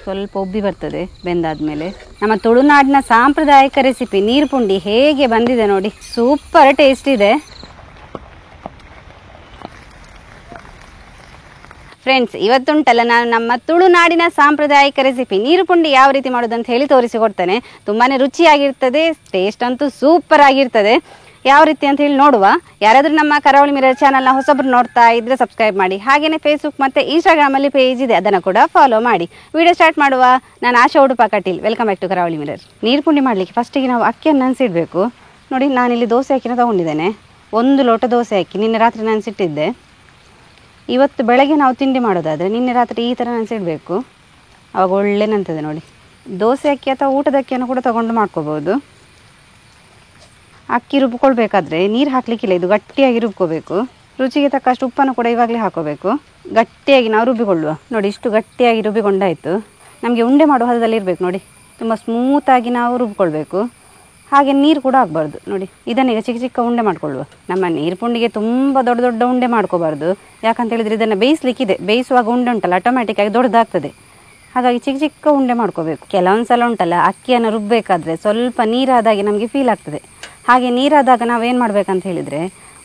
ಸ್ವಲ್ಪ ಉಬ್ಬಿ ಬರ್ತದೆ ಬೆಂದಾದ್ಮೇಲೆ. ನಮ್ಮ ತುಳುನಾಡಿನ ಸಾಂಪ್ರದಾಯಿಕ ರೆಸಿಪಿ ನೀರು ಪುಂಡಿ ಹೇಗೆ ಬಂದಿದೆ ನೋಡಿ, ಸೂಪರ್ ಟೇಸ್ಟ್ ಇದೆ ಫ್ರೆಂಡ್ಸ್. ಇವತ್ತುಂಟಲ್ಲ ನಾನು ನಮ್ಮ ತುಳುನಾಡಿನ ಸಾಂಪ್ರದಾಯಿಕ ರೆಸಿಪಿ ನೀರು ಪುಂಡಿ ಯಾವ ರೀತಿ ಮಾಡೋದು ಅಂತ ಹೇಳಿ ತೋರಿಸಿಕೊಡ್ತೇನೆ. ತುಂಬಾ ರುಚಿಯಾಗಿರ್ತದೆ, ಟೇಸ್ಟ್ ಅಂತೂ ಸೂಪರ್ ಆಗಿರ್ತದೆ. ಯಾವ ರೀತಿ ಅಂತ ಹೇಳಿ ನೋಡುವ. ಯಾರಾದರೂ ನಮ್ಮ ಕರಾವಳಿ ಮಿರರ್ ಚಾನಲ್ನ ಹೊಸಬ್ರು ನೋಡ್ತಾ ಇದ್ರೆ ಸಬ್ಸ್ಕ್ರೈಬ್ ಮಾಡಿ. ಹಾಗೆಯೇ ಫೇಸ್ಬುಕ್ ಮತ್ತು ಇನ್ಸ್ಟಾಗ್ರಾಮಲ್ಲಿ ಪೇಜ್ ಇದೆ, ಅದನ್ನು ಕೂಡ ಫಾಲೋ ಮಾಡಿ. ವಿಡಿಯೋ ಸ್ಟಾರ್ಟ್ ಮಾಡುವ. ನಾನು Asha Udupa Kateel, welcome back to Karavali Mirror. ನೀರು ಪುಂಡಿ ಮಾಡಲಿಕ್ಕೆ ಫಸ್ಟಿಗೆ ನಾವು ಅಕ್ಕಿಯನ್ನು ನೆನೆಸಿಡಬೇಕು. ನೋಡಿ, ನಾನಿಲ್ಲಿ ದೋಸೆ ಅಕ್ಕಿನ ತೊಗೊಂಡಿದ್ದೇನೆ. 1 ಲೋಟ ದೋಸೆ ಅಕ್ಕಿ ನಿನ್ನೆ ರಾತ್ರಿ ನೆನೆಸಿಟ್ಟಿದ್ದೆ. ಇವತ್ತು ಬೆಳಗ್ಗೆ ನಾವು ತಿಂಡಿ ಮಾಡೋದಾದರೆ ನಿನ್ನೆ ರಾತ್ರಿ ಈ ಥರ ನೆನೆಸಿಡಬೇಕು, ಆವಾಗ ಒಳ್ಳೆ ನೆಂತದೆ ನೋಡಿ. ದೋಸೆ ಅಕ್ಕಿ ಅಥವಾ ಊಟದ ಅಕ್ಕಿಯನ್ನು ಕೂಡ ತೊಗೊಂಡು ಮಾಡ್ಕೋಬೋದು. ಅಕ್ಕಿ ರುಬ್ಕೊಳ್ಬೇಕಾದ್ರೆ ನೀರು ಹಾಕಲಿಕ್ಕಿಲ್ಲ, ಇದು ಗಟ್ಟಿಯಾಗಿ ರುಬ್ಕೋಬೇಕು. ರುಚಿಗೆ ತಕ್ಕಷ್ಟು ಉಪ್ಪನ್ನು ಕೂಡ ಇವಾಗಲೇ ಹಾಕೋಬೇಕು. ಗಟ್ಟಿಯಾಗಿ ನಾವು ರುಬ್ಬಿಕೊಳ್ಳುವ. ನೋಡಿ, ಇಷ್ಟು ಗಟ್ಟಿಯಾಗಿ ರುಬ್ಬಿಕೊಂಡಾಯಿತು. ನಮಗೆ ಉಂಡೆ ಮಾಡುವ ಹದದಲ್ಲಿ ಇರಬೇಕು ನೋಡಿ, ತುಂಬ ಸ್ಮೂತಾಗಿ ನಾವು ರುಬ್ಕೊಳ್ಬೇಕು. ಹಾಗೆ ನೀರು ಕೂಡ ಆಗಬಾರ್ದು ನೋಡಿ. ಇದನ್ನೀಗ ಚಿಕ್ಕ ಚಿಕ್ಕ ಉಂಡೆ ಮಾಡ್ಕೊಳ್ಳುವ. ನಮ್ಮ ನೀರು ಪುಂಡಿಗೆ ತುಂಬ ದೊಡ್ಡ ದೊಡ್ಡ ಉಂಡೆ ಮಾಡ್ಕೋಬಾರ್ದು, ಯಾಕಂತ ಹೇಳಿದರೆ ಇದನ್ನು ಬೇಯಿಸಲಿಕ್ಕಿದೆ. ಬೇಯಿಸುವಾಗ ಉಂಡೆ ಉಂಟಲ್ಲ ಆಟೋಮ್ಯಾಟಿಕ್ಕಾಗಿ ದೊಡ್ಡದಾಗ್ತದೆ. ಹಾಗಾಗಿ ಚಿಕ್ಕ ಚಿಕ್ಕ ಉಂಡೆ ಮಾಡ್ಕೋಬೇಕು. ಕೆಲವೊಂದು ಸಲ ಉಂಟಲ್ಲ ಅಕ್ಕಿಯನ್ನು ರುಬ್ಬಬೇಕಾದ್ರೆ ಸ್ವಲ್ಪ ನೀರಾದಾಗೆ ನಮಗೆ ಫೀಲ್ ಆಗ್ತದೆ. ಹಾಗೆ ನೀರಾದಾಗ ನಾವೇನು ಮಾಡಬೇಕಂತ ಹೇಳಿದರೆ,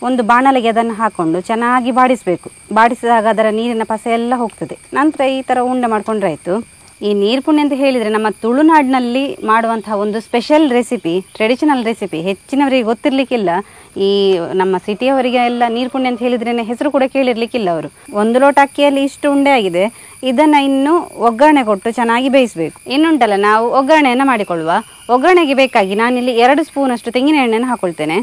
ಒಂದು ಬಾಣಲೆಗೆ ಅದನ್ನು ಹಾಕ್ಕೊಂಡು ಚೆನ್ನಾಗಿ ಬಾಡಿಸಬೇಕು. ಬಾಡಿಸಿದಾಗ ಅದರ ನೀರಿನ ಪಸೆ ಎಲ್ಲ ಹೋಗ್ತದೆ. ನಂತರ ಈ ಥರ ಉಂಡೆ ಮಾಡ್ಕೊಂಡ್ರೆ ಆಯಿತು. ಈ ನೀರು ಪುಂಡಿ ಅಂತ ಹೇಳಿದರೆ ನಮ್ಮ ತುಳುನಾಡಿನಲ್ಲಿ ಮಾಡುವಂತಹ ಒಂದು ಸ್ಪೆಷಲ್ ರೆಸಿಪಿ, ಟ್ರೆಡಿಷನಲ್ ರೆಸಿಪಿ. ಹೆಚ್ಚಿನವರಿಗೆ ಗೊತ್ತಿರಲಿಕ್ಕಿಲ್ಲ. ಈ ನಮ್ಮ ಸಿಟಿಯವರಿಗೆ ಎಲ್ಲ ನೀರು ಪುಂಡಿ ಅಂತ ಹೇಳಿದ್ರೇ ಹೆಸರು ಕೂಡ ಕೇಳಿರಲಿಕ್ಕಿಲ್ಲ ಅವರು. 1 ಲೋಟ ಅಕ್ಕಿಯಲ್ಲಿ ಇಷ್ಟು ಉಂಡೆ ಆಗಿದೆ. ಇದನ್ನು ಇನ್ನು ಒಗ್ಗರಣೆ ಕೊಟ್ಟು ಚೆನ್ನಾಗಿ ಬೇಯಿಸಬೇಕು. ಇನ್ನುಂಟಲ್ಲ ನಾವು ಒಗ್ಗರಣೆಯನ್ನು ಮಾಡಿಕೊಳ್ಳುವ. ಒಗ್ಗರಣೆಗೆ ಬೇಕಾಗಿ ನಾನಿಲ್ಲಿ 2 ಸ್ಪೂನಷ್ಟು ತೆಂಗಿನ ಎಣ್ಣೆಯನ್ನು ಹಾಕ್ಕೊಳ್ತೇನೆ.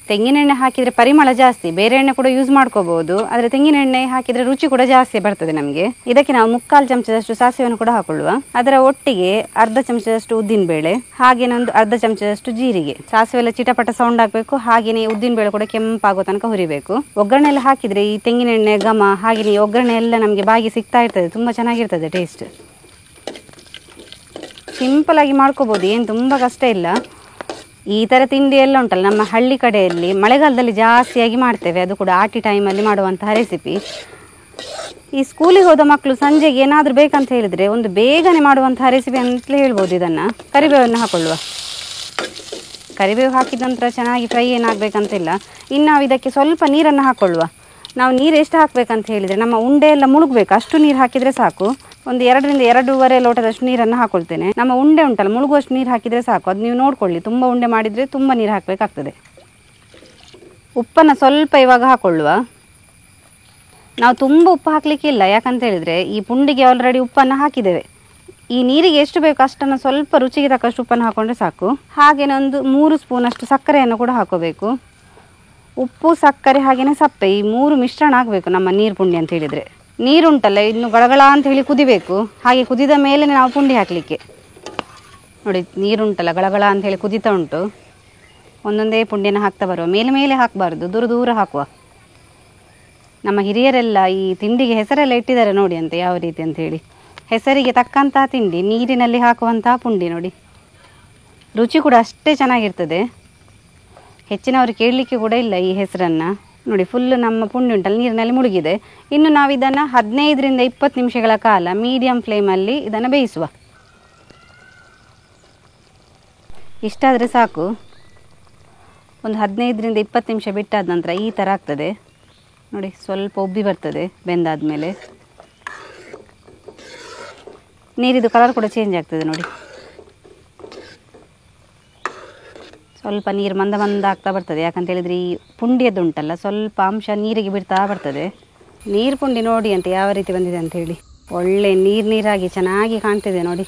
ತೆಂಗಿನ ಎಣ್ಣೆ ಹಾಕಿದರೆ ಪರಿಮಳ ಜಾಸ್ತಿ, ಬೇರೆ ಎಣ್ಣೆ ಕೂಡ ಯೂಸ್ ಮಾಡ್ಕೋಬಹುದು. ಆದರೆ ತೆಂಗಿನ ಎಣ್ಣೆ ಹಾಕಿದರೆ ರುಚಿ ಕೂಡ ಜಾಸ್ತಿ ಬರ್ತದೆ ನಮಗೆ. ಇದಕ್ಕೆ ನಾವು 3/4 ಚಮಚದಷ್ಟು ಸಾಸಿವೆಯನ್ನು ಕೂಡ ಹಾಕೊಳ್ಳುವ. ಅದರ ಒಟ್ಟಿಗೆ 1/2 ಚಮಚದಷ್ಟು ಉದ್ದಿನಬೇಳೆ, ಹಾಗೇನೆ ಒಂದು 1/2 ಚಮಚದಷ್ಟು ಜೀರಿಗೆ. ಸಾಸಿವೆ ಎಲ್ಲ ಚಿಟಪಟ ಸೌಂಡ್ ಆಗಬೇಕು. ಹಾಗೆಯೇ ಉದ್ದಿನಬೇಳೆ ಕೂಡ ಕೆಂಪಾಗೋ ತನಕ ಹುರಿಬೇಕು. ಒಗ್ಗರಣೆ ಎಲ್ಲ ಹಾಕಿದರೆ ಈ ತೆಂಗಿನ ಎಣ್ಣೆ ಘಮ, ಹಾಗೆಯೇ ಒಗ್ಗರಣೆ ಎಲ್ಲ ನಮಗೆ ಬಾಗಿ ಸಿಗ್ತಾ ಇರ್ತದೆ. ತುಂಬ ಚೆನ್ನಾಗಿರ್ತದೆ ಟೇಸ್ಟ್. ಸಿಂಪಲ್ ಆಗಿ ಮಾಡ್ಕೋಬಹುದು, ಏನು ತುಂಬ ಕಷ್ಟ ಇಲ್ಲ. ಈ ಥರ ತಿಂಡಿ ಎಲ್ಲ ಉಂಟಲ್ಲ ನಮ್ಮ ಹಳ್ಳಿ ಕಡೆಯಲ್ಲಿ ಮಳೆಗಾಲದಲ್ಲಿ ಜಾಸ್ತಿಯಾಗಿ ಮಾಡ್ತೇವೆ. ಅದು ಕೂಡ ಆಟಿ ಟೈಮಲ್ಲಿ ಮಾಡುವಂತಹ ರೆಸಿಪಿ. ಈ ಸ್ಕೂಲಿಗೆ ಹೋದ ಮಕ್ಕಳು ಸಂಜೆಗೆ ಏನಾದರೂ ಬೇಕಂತ ಹೇಳಿದರೆ ಒಂದು ಬೇಗನೆ ಮಾಡುವಂತಹ ರೆಸಿಪಿ ಅಂತಲೇ ಹೇಳ್ಬೋದು ಇದನ್ನು. ಕರಿಬೇವನ್ನು ಹಾಕೊಳ್ಳುವ. ಕರಿಬೇವು ಹಾಕಿದ ನಂತರ ಚೆನ್ನಾಗಿ ಫ್ರೈ ಏನಾಗಬೇಕಂತಿಲ್ಲ. ಇನ್ನು ನಾವು ಇದಕ್ಕೆ ಸ್ವಲ್ಪ ನೀರನ್ನು ಹಾಕ್ಕೊಳ್ಳುವ. ನಾವು ನೀರು ಎಷ್ಟು ಹಾಕಬೇಕಂತ ಹೇಳಿದರೆ, ನಮ್ಮ ಉಂಡೆ ಎಲ್ಲ ಮುಳುಗಬೇಕು ಅಷ್ಟು ನೀರು ಹಾಕಿದರೆ ಸಾಕು. ಒಂದು 2 ರಿಂದ 2.5 ಲೋಟದಷ್ಟು ನೀರನ್ನು ಹಾಕೊಳ್ತೇನೆ. ನಮ್ಮ ಉಂಡೆ ಉಂಟಲ್ಲ ಮುಳುಗುವಷ್ಟು ನೀರು ಹಾಕಿದರೆ ಸಾಕು. ಅದು ನೀವು ನೋಡ್ಕೊಳ್ಳಿ, ತುಂಬ ಉಂಡೆ ಮಾಡಿದರೆ ತುಂಬ ನೀರು ಹಾಕಬೇಕಾಗ್ತದೆ. ಉಪ್ಪನ್ನು ಸ್ವಲ್ಪ ಇವಾಗ ಹಾಕ್ಕೊಳ್ಳುವ. ನಾವು ತುಂಬ ಉಪ್ಪು ಹಾಕಲಿಕ್ಕಿಲ್ಲ, ಯಾಕಂತ ಹೇಳಿದರೆ ಈ ಪುಂಡಿಗೆ ಆಲ್ರೆಡಿ ಉಪ್ಪನ್ನು ಹಾಕಿದ್ದೇವೆ. ಈ ನೀರಿಗೆ ಎಷ್ಟು ಬೇಕು ಅಷ್ಟನ್ನು ಸ್ವಲ್ಪ ರುಚಿಗೆ ತಕ್ಕಷ್ಟು ಉಪ್ಪನ್ನು ಹಾಕ್ಕೊಂಡ್ರೆ ಸಾಕು. ಹಾಗೆಯೇ ಒಂದು 3 ಸ್ಪೂನಷ್ಟು ಸಕ್ಕರೆಯನ್ನು ಕೂಡ ಹಾಕೋಬೇಕು. ಉಪ್ಪು, ಸಕ್ಕರೆ ಹಾಗೆಯೇ ಸಪ್ಪೆ ಈ 3 ಮಿಶ್ರಣ ಆಗಬೇಕು ನಮ್ಮ ನೀರು ಪುಂಡಿ ಅಂತ ಹೇಳಿದರೆ. ನೀರುಂಟಲ್ಲ ಇನ್ನು ಗಳಗಳ ಅಂತ ಹೇಳಿ ಕುದಿಬೇಕು. ಹಾಗೆ ಕುದಿದ ಮೇಲೆ ನಾವು ಪುಂಡಿ ಹಾಕಲಿಕ್ಕೆ. ನೋಡಿ, ನೀರುಂಟಲ್ಲ ಗಳಗಳ ಅಂತ ಹೇಳಿ ಕುದಿತಾ ಉಂಟು. ಒಂದೊಂದೇ ಪುಂಡಿಯನ್ನು ಹಾಕ್ತಾ ಬರುವ. ಮೇಲೆ ಮೇಲೆ ಹಾಕಬಾರ್ದು, ದೂರ ದೂರ ಹಾಕುವ. ನಮ್ಮ ಹಿರಿಯರೆಲ್ಲ ಈ ತಿಂಡಿಗೆ ಹೆಸರೆಲ್ಲ ಇಟ್ಟಿದ್ದಾರೆ ನೋಡಿ ಅಂತ, ಯಾವ ರೀತಿ ಅಂತ ಹೇಳಿ. ಹೆಸರಿಗೆ ತಕ್ಕಂತಹ ತಿಂಡಿ, ನೀರಿನಲ್ಲಿ ಹಾಕುವಂತಹ ಪುಂಡಿ ನೋಡಿ. ರುಚಿ ಕೂಡ ಅಷ್ಟೇ ಚೆನ್ನಾಗಿರ್ತದೆ. ಹೆಚ್ಚಿನವರು ಕೇಳಲಿಕ್ಕೆ ಕೂಡ ಇಲ್ಲ ಈ ಹೆಸರನ್ನು. ನೋಡಿ, ಫುಲ್ಲು ನಮ್ಮ ಪುಂಡಿ ಉಂಟಲ್ಲ ನೀರಿನಲ್ಲಿ ಮುಳುಗಿದೆ. ಇನ್ನು ನಾವು ಇದನ್ನು 15 ರಿಂದ 20 ನಿಮಿಷಗಳ ಕಾಲ ಮೀಡಿಯಂ ಫ್ಲೇಮಲ್ಲಿ ಇದನ್ನು ಬೇಯಿಸುವ. ಇಷ್ಟಾದರೆ ಸಾಕು. ಒಂದು 15 ರಿಂದ 20 ನಿಮಿಷ ಬಿಟ್ಟಾದ ನಂತರ ಈ ಥರ ಆಗ್ತದೆ ನೋಡಿ. ಸ್ವಲ್ಪ ಉಬ್ಬಿ ಬರ್ತದೆ ಬೆಂದಾದ್ಮೇಲೆ. ನೀರಿದು ಕಲರ್ ಕೂಡ ಚೇಂಜ್ ಆಗ್ತದೆ ನೋಡಿ. ಸ್ವಲ್ಪ ನೀರು ಮಂದ ಮಂದ ಆಗ್ತಾ ಬರ್ತದೆ. ಯಾಕಂತ ಹೇಳಿದರೆ ಈ ಪುಂಡಿಯದ್ದು ಉಂಟಲ್ಲ ಸ್ವಲ್ಪ ಅಂಶ ನೀರಿಗೆ ಬಿಡ್ತಾ ಬರ್ತದೆ. ನೀರು ಪುಂಡಿ ನೋಡಿ ಅಂತ ಯಾವ ರೀತಿ ಬಂದಿದೆ ಅಂತ ಹೇಳಿ. ಒಳ್ಳೆ ನೀರಾಗಿ ಚೆನ್ನಾಗಿ ಕಾಣ್ತಿದೆ ನೋಡಿ.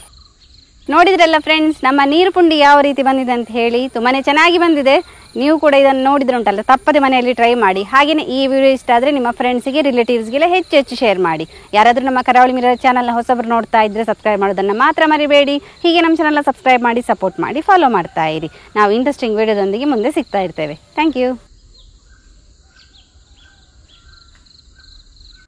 ನೋಡಿದ್ರಲ್ಲ ಫ್ರೆಂಡ್ಸ್, ನಮ್ಮ ನೀರು ಪುಂಡಿ ಯಾವ ರೀತಿ ಬಂದಿದೆ ಅಂತ ಹೇಳಿ. ತುಂಬಾ ಚೆನ್ನಾಗಿ ಬಂದಿದೆ. ನೀವು ಕೂಡ ಇದನ್ನು ನೋಡಿದ್ರೆ ಉಂಟಲ್ಲ ತಪ್ಪದೆ ಮನೆಯಲ್ಲಿ ಟ್ರೈ ಮಾಡಿ. ಹಾಗೆಯೇ ಈ ವಿಡಿಯೋ ಇಷ್ಟ ಆದರೆ ನಿಮ್ಮ ಫ್ರೆಂಡ್ಸ್ಗೆ, ರಿಲೇಟಿವ್ಸ್ಗೆಲ್ಲ ಹೆಚ್ಚು ಶೇರ್ ಮಾಡಿ. ಯಾರಾದರೂ ನಮ್ಮ ಕರಾವಳಿ ಮಿರರ್ ಚಾನಲ್ನ ಹೊಸಬರು ನೋಡ್ತಾ ಇದ್ದರೆ ಸಬ್ಸ್ಕ್ರೈಬ್ ಮಾಡೋದನ್ನು ಮಾತ್ರ ಮರಿಬೇಡಿ. ಹೀಗೆ ನಮ್ಮ ಚಾನಲ್ನ ಸಬ್ಸ್ಕ್ರೈಬ್ ಮಾಡಿ, ಸಪೋರ್ಟ್ ಮಾಡಿ, ಫಾಲೋ ಮಾಡ್ತಾ ಇರಿ. ನಾವು ಇಂಟ್ರೆಸ್ಟಿಂಗ್ ವಿಡಿಯೋದೊಂದಿಗೆ ಮುಂದೆ ಸಿಗ್ತಾ ಇರ್ತೇವೆ. Thank you.